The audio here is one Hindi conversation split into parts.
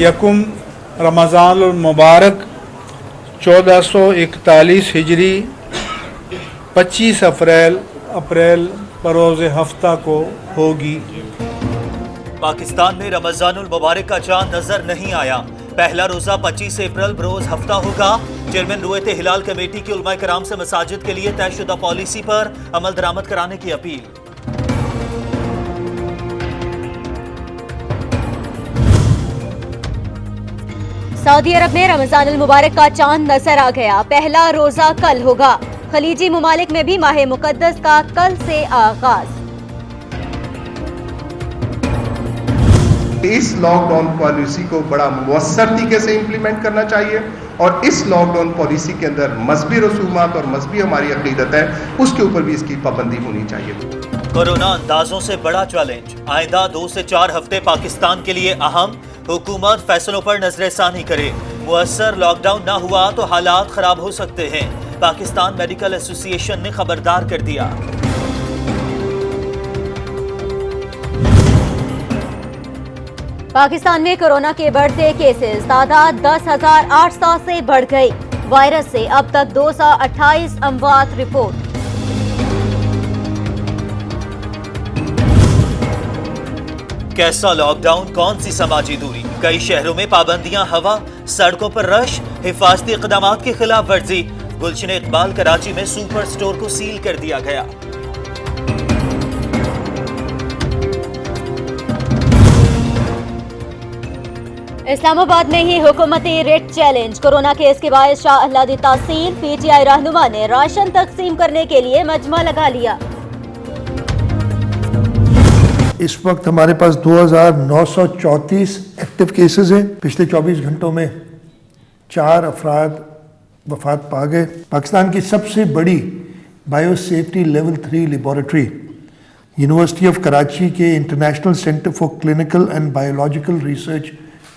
यकुम रमज़ानुल मुबारक 1441 हिजरी 25 अप्रैल बरोज़ हफ्ता को होगी। पाकिस्तान में रमज़ानुल मुबारक का चांद नजर नहीं आया। पहला रोजा 25 अप्रैल बरोज हफ्ता होगा। चेयरमैन रुयत हिलाल कमेटी की उलमा कराम से मसाजिद के लिए तयशुदा पॉलिसी पर अमल दरामद कराने की अपील। सऊदी अरब में रमजानुल मुबारक का चांद नजर आ गया। पहला रोजा कल होगा। खलीजी मुमालिक में भी माह मुकद्दस का कल से आगाज। इस लॉकडाउन पॉलिसी को बड़ा मुअस्सर तरीके से इम्प्लीमेंट करना चाहिए और इस लॉकडाउन पॉलिसी के अंदर मजहबी रसूमात और मजहबी हमारी अकीदत है उसके ऊपर भी इसकी पाबंदी होनी चाहिए। कोरोना अंदाजों से बड़ा चैलेंज। आइंदा 2 से 4 हफ्ते पाकिस्तान के लिए अहम। हुकूमत फैसलों पर नजरसानी करे। मुअस्सर लॉकडाउन न हुआ तो हालात खराब हो सकते हैं। पाकिस्तान मेडिकल एसोसिएशन ने खबरदार कर दिया। पाकिस्तान में कोरोना के बढ़ते केसेस तादाद 10,800 से बढ़ गई। वायरस से अब तक 228 अमवात रिपोर्ट। कैसा लॉकडाउन, कौन सी समाजी दूरी। कई शहरों में पाबंदियां हवा, सड़कों पर रश, हिफाजती इक़दामात की खिलाफ वर्जी। गुलशन इकबाल कराची में सुपर स्टोर को सील कर दिया गया। इस्लामाबाद में ही हुकूमती रेट चैलेंज। कोरोना केस के बायस शाह अहलादी तहसील पीटीआई रहनुमा ने राशन तकसीम करने के लिए मजमा लगा लिया। इस वक्त हमारे पास 2,934 एक्टिव केसेस हैं। पिछले 24 घंटों में 4 अफराद वफात पा गए। पाकिस्तान की सबसे बड़ी bio safety level 3 laboratory university of Karachi के international centre for clinical and biological research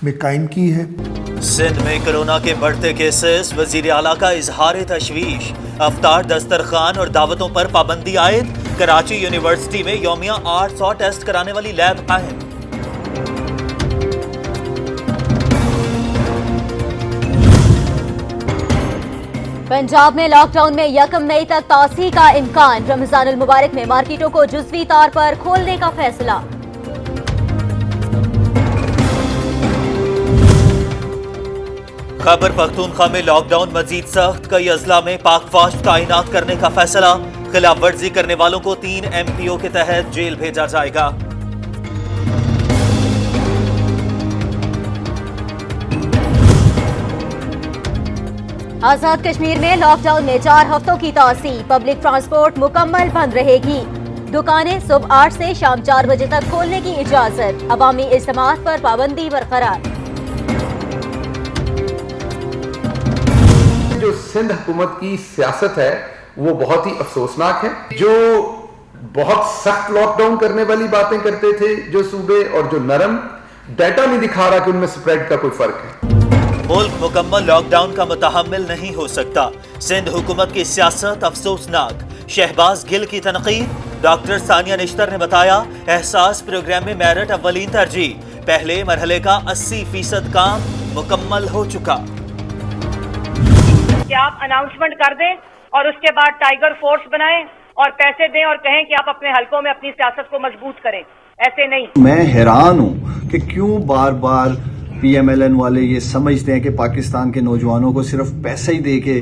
में कायम की है। सिंध में कोरोना के बढ़ते केसेस। वजीर आला का इजहार तशवीश। अफ्तार, दस्तरखान और दावतों पर पाबंदी आयद। कराची यूनिवर्सिटी में यौमिया 800 टेस्ट कराने वाली लैब कायम। पंजाब में लॉकडाउन में 1 मई तक तौसी का इम्कान। रमजानुल मुबारक में मार्केटों को जुज़वी तौर पर खोलने का फैसला। खैबर पख्तूनख्वा में लॉकडाउन मजीद सख्त। कई अजला में पाक फौज तैनात करने का फैसला। खिलाफ वर्जी करने वालों को 3 MPO के तहत जेल भेजा जाएगा। आजाद कश्मीर में लॉकडाउन में 4 हफ्तों की तौसी। पब्लिक ट्रांसपोर्ट मुकम्मल बंद रहेगी। दुकानें सुबह 8 से शाम 4 बजे तक खोलने की इजाजत। अवामी इज्तिमात पर पाबंदी बरकरार। जो सिंध हुकूमत की सियासत है वो बहुत ही अफसोसनाक है। जो बहुत सख्त लॉकडाउन करने वाली बातें करते थे जो सूबे, और जो नरम, डाटा नहीं दिखा रहा कि उनमें स्प्रेड का कोई फर्क है। मुल्क मुकम्मल लॉकडाउन का मुतहम्मिल नहीं हो सकता। सिंध हुकूमत की सियासत अफसोसनाक। शहबाज गिल की तनकीद। डॉक्टर सानिया निश्तर ने बताया, एहसास प्रोग्राम में मेरिट अव्वलीन तरजीह। पहले मरहले का 80% काम मुकम्मल हो चुका। कि आप अनाउंसमेंट कर दें और उसके बाद टाइगर फोर्स बनाएं और पैसे दें और कहें कि आप अपने हलकों में अपनी सियासत को मजबूत करें। ऐसे नहीं। मैं हैरान हूं कि क्यों बार बार PMLN वाले ये समझते हैं कि पाकिस्तान के नौजवानों को सिर्फ पैसे ही दे के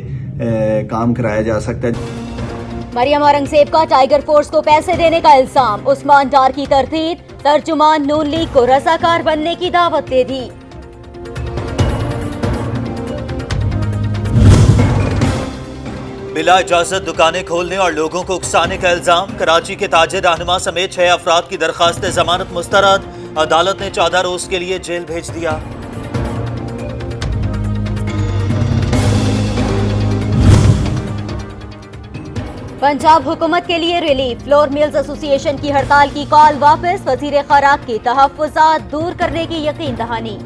काम कराया जा सकता है। मरियम औरंगजेब का टाइगर फोर्स को पैसे देने का इल्जाम। उस्मान डार की तरदीद। तर्जुमान नून लीग को रजाकार बनने की दावत दे दी। बिला इजाजत दुकानें खोलने और लोगों को उकसाने का इल्जाम। कराची के ताजिर रहनुमा समेत 6 अफराद की दरखास्त जमानत मुस्तरद। अदालत ने 14 रोज के लिए जेल भेज दिया। पंजाब हुकूमत के लिए रिलीफ। फ्लोर मिल्स एसोसिएशन की हड़ताल की कॉल वापस। वजीर खुराक की तहफ्फुज़ात दूर करने की यकीन दहानी।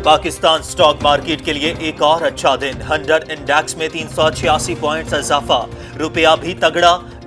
पाकिस्तान स्टॉक मार्केट के लिए एक और अच्छा दिन। 100 इंडेक्स में 386 पॉइंट्स इजाफा। रुपया भी तगड़ा।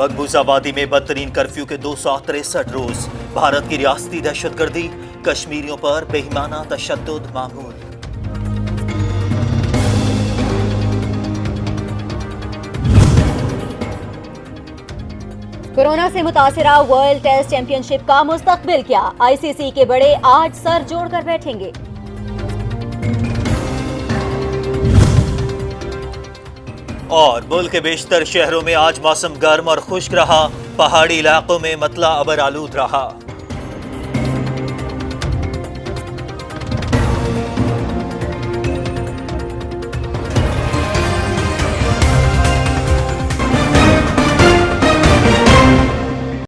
मकबूजा वादी में बदतरीन कर्फ्यू के 263 रोज। भारत की रियासती दहशतगर्दी, कश्मीरियों पर बेईमाना तशद्दुद मामूल। कोरोना से मुतासिरा वर्ल्ड टेस्ट चैंपियनशिप का मुस्तकबिल क्या? आईसीसी के बड़े आज सर जोड़कर बैठेंगे। और मुल्क के बेशतर शहरों में आज मौसम गर्म और खुश्क रहा। पहाड़ी इलाकों में मतला अबर आलूद रहा।